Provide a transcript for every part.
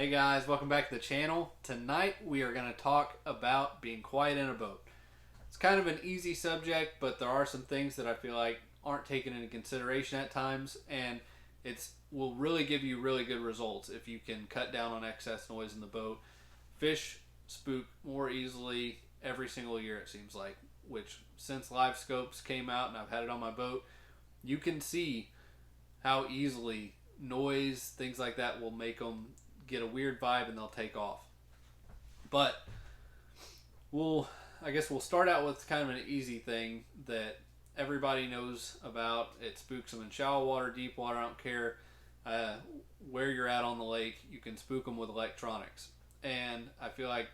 Hey guys, welcome back to the channel. Tonight we are going to talk about being quiet in a boat. It's kind of an easy subject, but there are some things that I feel like aren't taken into consideration at times, and it's will really give you really good results if you can cut down on excess noise in the boat. Fish spook more easily every single year, it seems like, which since Live Scopes came out and I've had it on my boat, you can see how easily noise, things like that will make them get a weird vibe and they'll take off. But I guess we'll start out with kind of an easy thing that everybody knows about. It spooks them in shallow water, deep water. I don't care where you're at on the lake. You can spook them with electronics. And I feel like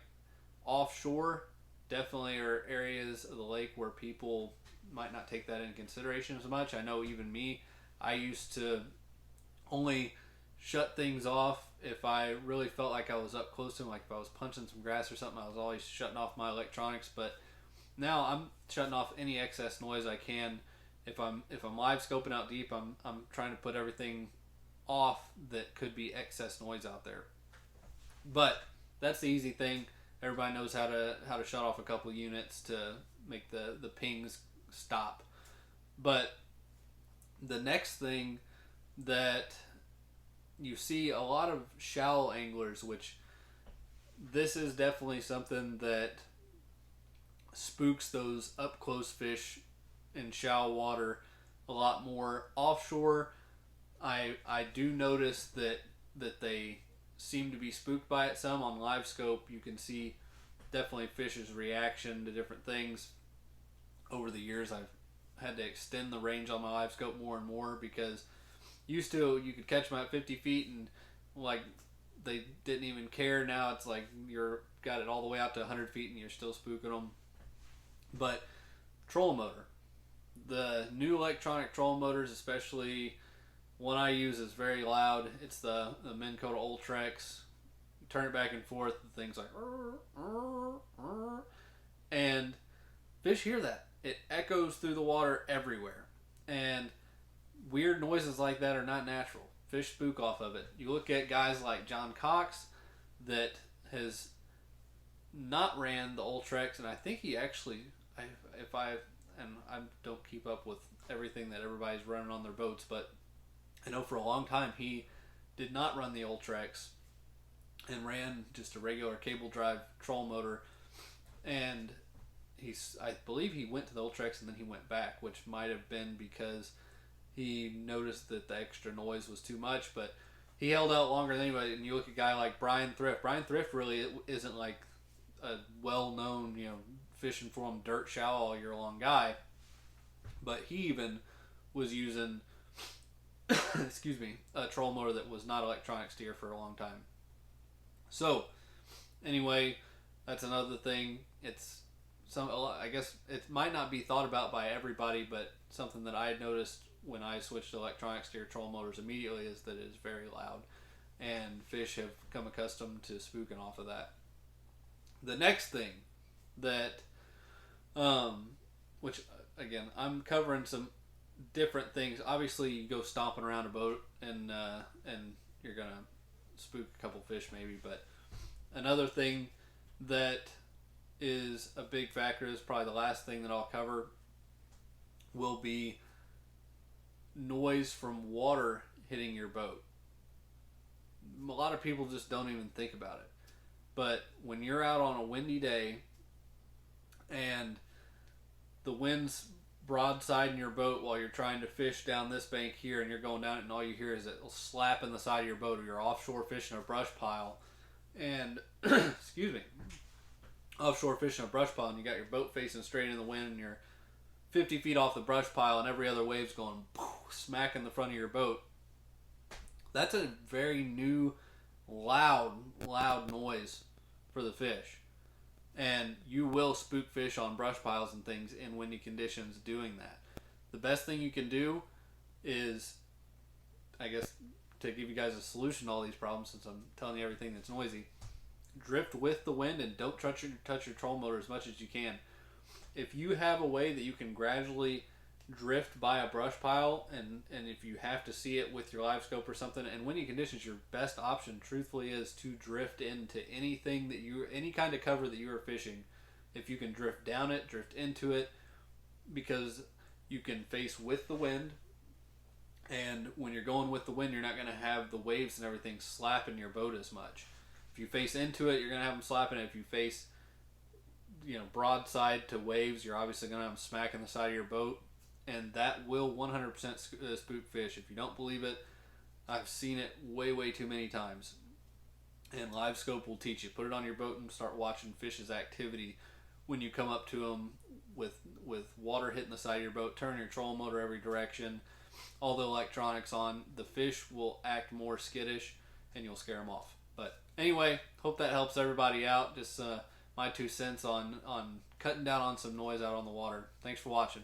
offshore definitely are areas of the lake where people might not take that into consideration as much. I know even me, I used to only shut things off if I really felt like I was up close to them, like if I was punching some grass or something. I was always shutting off my electronics, but now I'm shutting off any excess noise I can. If I'm live scoping out deep, I'm trying to put everything off that could be excess noise out there. But that's the easy thing. Everybody knows how to shut off a couple units to make the pings stop. But the next thing that you see a lot of shallow anglers, which this is definitely something that spooks those up close fish in shallow water a lot more. Offshore, I do notice that they seem to be spooked by it some. On live scope you can see definitely fish's reaction to different things. Over the years I've had to extend the range on my live scope more and more, because used to you could catch them at 50 feet and like they didn't even care. Now it's like you're got it all the way out to 100 feet and you're still spooking them. But trolling motor, the new electronic trolling motors, especially one I use, is very loud. It's the Minn Kota Ultrex. You turn it back and forth, the thing's like and fish hear that. It echoes through the water everywhere, and weird noises like that are not natural. Fish spook off of it. You look at guys like John Cox that has not ran the Ultrex, and I think he actually, if I and I don't keep up with everything that everybody's running on their boats, but I know for a long time he did not run the Ultrex and ran just a regular cable drive troll motor. And I believe he went to the Ultrex and then he went back, which might have been because he noticed that the extra noise was too much, but he held out longer than anybody. And you look at a guy like Brian Thrift. Brian Thrift really isn't like a well-known, fishing for him dirt shallow all year long guy, but he even was using excuse me, a troll motor that was not electronic steer for a long time. So anyway, that's another thing. It's I guess it might not be thought about by everybody, but something that I had noticed when I switched to electronic steer troll motors immediately is that it is very loud, and fish have become accustomed to spooking off of that. The next thing that, which again, I'm covering some different things. Obviously, you go stomping around a boat and you're gonna spook a couple fish maybe, but another thing that is a big factor, is probably the last thing that I'll cover, will be noise from water hitting your boat. A lot of people just don't even think about it, but when you're out on a windy day and the wind's broadside in your boat while you're trying to fish down this bank here, and you're going down it, and all you hear is it slap in the side of your boat, or you're offshore fishing a brush pile and excuse me, offshore fishing a brush pile, and you got your boat facing straight in the wind, and you're 50 feet off the brush pile, and every other wave's going smacking the front of your boat. That's a very new, loud noise for the fish. And you will spook fish on brush piles and things in windy conditions doing that. The best thing you can do is, I guess, to give you guys a solution to all these problems, since I'm telling you everything that's noisy, drift with the wind and don't touch your troll motor as much as you can. If you have a way that you can gradually drift by a brush pile, and if you have to see it with your live scope or something, and windy conditions, your best option truthfully is to drift into anything that you, any kind of cover that you are fishing. If you can drift down it, drift into it, because you can face with the wind, and when you're going with the wind, you're not going to have the waves and everything slapping your boat as much. If you face into it, you're going to have them slapping it. If you face, broadside to waves, you're obviously going to have them smacking the side of your boat, and that will 100% spook fish. If you don't believe it, I've seen it way, way too many times. And live scope will teach you. Put it on your boat and start watching fish's activity when you come up to them with water hitting the side of your boat. Turn your trolling motor every direction. All the electronics on. The fish will act more skittish, and you'll scare them off. But anyway, hope that helps everybody out. Just my 2 cents on cutting down on some noise out on the water. Thanks for watching.